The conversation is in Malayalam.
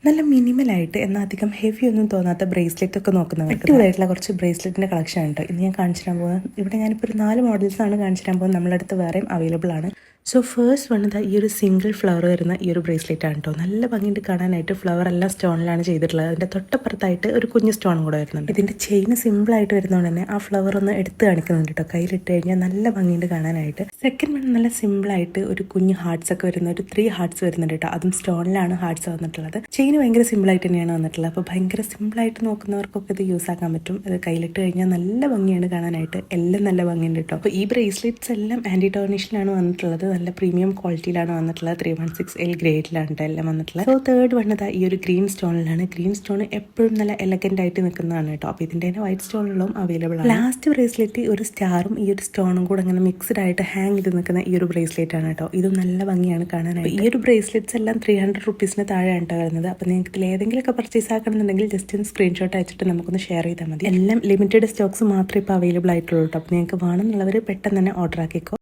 നല്ല മിനിമലായിട്ട് എന്നാൽ അധികം ഹെവി ഒന്നും തോന്നാത്ത ബ്രേസ്ലെറ്റ് ഒക്കെ നോക്കുന്നവർക്ക് അടിപൊളിയായിട്ടുള്ള കുറച്ച് ബ്രേസ്ലെറ്റിൻ്റെ കളക്ഷൻ ഉണ്ട്. ഇന്ന് ഞാൻ കാണിച്ചു തരാൻ പോകുന്നത് ഇവിടെ ഞാനിപ്പോൾ ഒരു 4 മോഡൽസാണ് കാണിച്ചു തരാൻ പോകുന്നത്. നമ്മുടെ അടുത്ത് വേറെയും അവൈലബിൾ ആണ്. സോ ഫസ്റ്റ് വന്നത് ഈ ഒരു സിംഗിൾ ഫ്ലവർ വരുന്ന ഈ ഒരു ബ്രേസ്ലെറ്റ് ആണ് കേട്ടോ. നല്ല ഭംഗിയുണ്ട് കാണാനായിട്ട്. ഫ്ലവർ എല്ലാം സ്റ്റോണിലാണ് ചെയ്തിട്ടുള്ളത്. അതിൻ്റെ തൊട്ടപ്പുറത്തായിട്ട് ഒരു കുഞ്ഞ് സ്റ്റോണും കൂടെ വരുന്നുണ്ട്. ഇതിൻ്റെ ചെയിൻ സിമ്പിളായിട്ട് വരുന്നതുകൊണ്ട് തന്നെ ആ ഫ്ലവർ ഒന്ന് എടുത്ത് കാണിക്കുന്നുണ്ട് കേട്ടോ. കയ്യിലിട്ട് കഴിഞ്ഞാൽ നല്ല ഭംഗിയുണ്ട് കാണാനായിട്ട്. സെക്കൻഡ് വൺ നല്ല സിമ്പിളായിട്ട് ഒരു കുഞ്ഞ് ഹാർട്സ് ഒക്കെ വരുന്ന ഒരു 3 ഹാർട്സ് വരുന്നുണ്ട് കേട്ടോ. അതും സ്റ്റോണിലാണ് ഹാർട്സ് വന്നിട്ടുള്ളത്. ചെയിൻ ഭയങ്കര സിമ്പിളായിട്ട് തന്നെയാണ് വന്നിട്ടുള്ളത്. അപ്പോൾ ഭയങ്കര സിമ്പിളായിട്ട് നോക്കുന്നവർക്കൊക്കെ ഇത് യൂസ് ആക്കാൻ പറ്റും. അത് കയ്യിലിട്ട് കഴിഞ്ഞാൽ നല്ല ഭംഗിയാണ് കാണാനായിട്ട്. എല്ലാം നല്ല ഭംഗിയുണ്ട് കേട്ടോ. അപ്പോൾ ഈ ബ്രേസ്ലെറ്റ്സ് എല്ലാം ആൻറ്റി ടോർണിഷിലാണ് വന്നിട്ടുള്ളത്. നല്ല പ്രീമിയം ക്വാളിറ്റിയിലാണ് വന്നിട്ടുള്ളത്. 316L ഗ്രേഡിലാണ് എല്ലാം വന്നിട്ടുള്ളത്. സോ തേർഡ് വണ്ണത് ഈ ഒരു ഗ്രീൻ സ്റ്റോണിലാണ്. ഗ്രീൻ സ്റ്റോൺ എപ്പോഴും നല്ല എലഗന്റ് ആയിട്ട് നിൽക്കുന്നതാണ് കേട്ടോ. അപ്പോൾ ഇതിൻ്റെ തന്നെ വൈറ്റ് സ്റ്റോണുകളും അവൈലബിൾ ആണ്. ലാസ്റ്റ് ബ്രേസ്ലെറ്റ് ഒരു സ്റ്റാറും ഈ ഒരു സ്റ്റോണും കൂടെ അങ്ങനെ മിക്സ്ഡ് ആയിട്ട് ഹാങ് ചെയ്ത് നിൽക്കുന്ന ഈ ഒരു ബ്രേസ്ലെറ്റ് ആണ് കേട്ടോ. ഇത് നല്ല ഭംഗിയാണ് കാണാനായിട്ട്. ഈ ഒരു ബ്രേസ്ലെറ്റ്സ് എല്ലാം 300 റുപ്പീസിന് താഴെയാണ് കേട്ടോ വരുന്നത്. അപ്പോൾ നിങ്ങൾക്ക് ഇതിൽ ഏതെങ്കിലുമൊക്കെ പർച്ചേസ് ആക്കണമെന്നുണ്ടെങ്കിൽ ജസ്റ്റ് ഒന്ന് സ്ക്രീൻഷോട്ട് അയച്ചിട്ട് നമുക്കൊന്ന് ഷെയർ ചെയ്താൽ മതി. എല്ലാം ലിമിറ്റഡ് സ്റ്റോക്സ് മാത്രമേ ഇപ്പോൾ അവൈലബിൾ ആയിട്ടുള്ളൂ കേട്ടോ. അപ്പോൾ നിങ്ങൾക്ക് വേണമെന്നുള്ളവർ പെട്ടെന്ന് തന്നെ ഓർഡർ ആക്കിക്കോ.